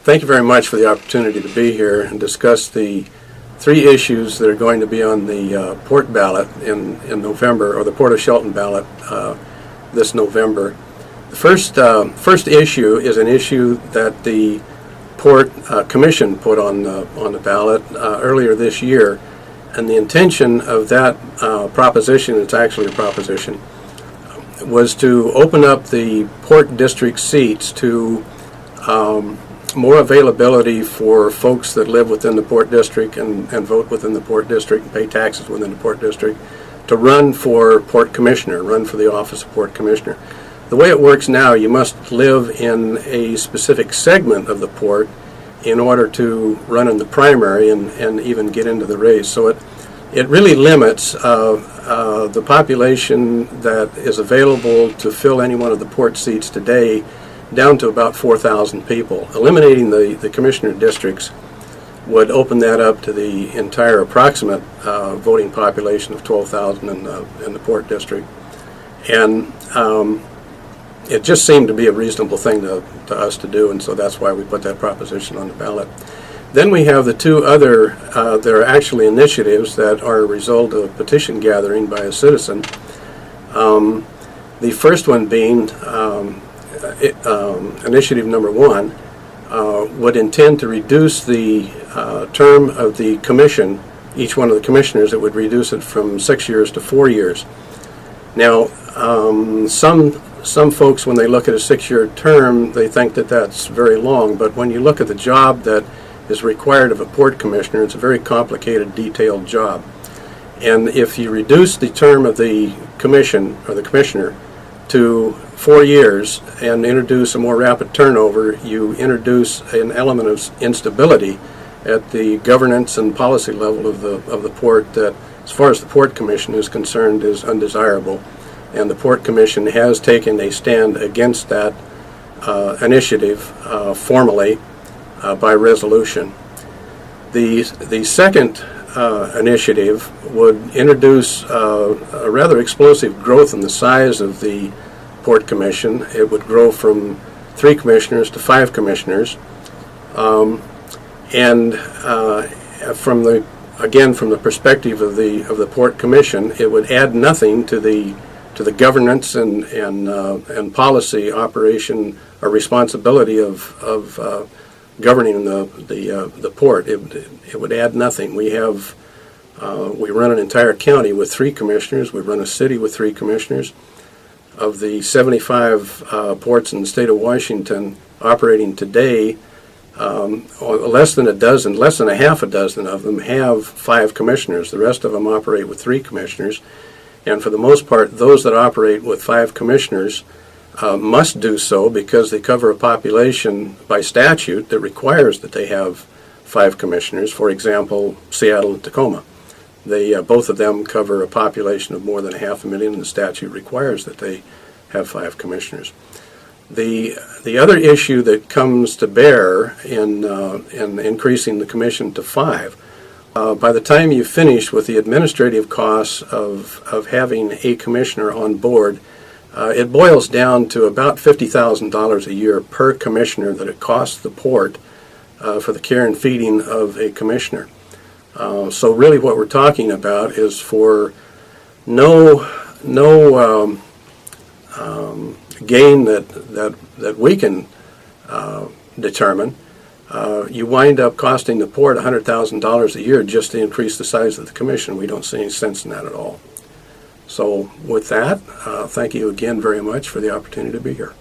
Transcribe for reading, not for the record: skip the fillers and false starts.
Thank you very much for the opportunity to be here and discuss the three issues that are going to be on the port ballot in November, or the Port of Shelton ballot this November. The first issue is an issue that the Port Commission put on the ballot earlier this year, and the intention of that proposition, it's actually a proposition, was to open up the Port District seats to more availability for folks that live within the Port District and vote within the Port District and pay taxes within the Port District to run for Port Commissioner, run for the office of Port Commissioner. The way it works now, you must live in a specific segment of the port in order to run in the primary and even get into the race. So it really limits the population that is available to fill any one of the port seats today down to about 4,000 people. Eliminating the commissioner districts would open that up to the entire approximate voting population of 12,000 in the Port District. And it just seemed to be a reasonable thing to us to do, and so that's why we put that proposition on the ballot. Then we have the two other, there are actually initiatives that are a result of petition gathering by a citizen. The first one being initiative number 1 would intend to reduce the term of the commission, each one of the commissioners. It would reduce it from 6 years to 4 years. Now, some folks, when they look at a 6-year term, they think that that's very long, but when you look at the job that is required of a port commissioner, it's a very complicated, detailed job. And if you reduce the term of the commission, or the commissioner, to 4 years and introduce a more rapid turnover, you introduce an element of instability at the governance and policy level of the port that, as far as the Port Commission is concerned, is undesirable. And the Port Commission has taken a stand against that initiative formally by resolution. The second initiative would introduce a rather explosive growth in the size of the Port Commission. It would grow from 3 commissioners to 5 commissioners, and from the perspective of the Port Commission, it would add nothing to the governance and policy operation or responsibility of governing the port. It would add nothing. We run an entire county with 3 commissioners. We run a city with 3 commissioners. Of the 75 ports in the state of Washington operating today, less than a half a dozen of them have 5 commissioners. The rest of them operate with 3 commissioners. And for the most part, those that operate with 5 commissioners must do so because they cover a population by statute that requires that they have 5 commissioners. For example, Seattle and Tacoma. Both of them cover a population of more than 500,000, and the statute requires that they have 5 commissioners. The other issue that comes to bear in increasing the commission to 5, by the time you finish with the administrative costs of having a commissioner on board, it boils down to about $50,000 a year per commissioner that it costs the port for the care and feeding of a commissioner. So really what we're talking about is for no gain that we can determine, you wind up costing the port $100,000 a year just to increase the size of the commission. We don't see any sense in that at all. So with that, thank you again very much for the opportunity to be here.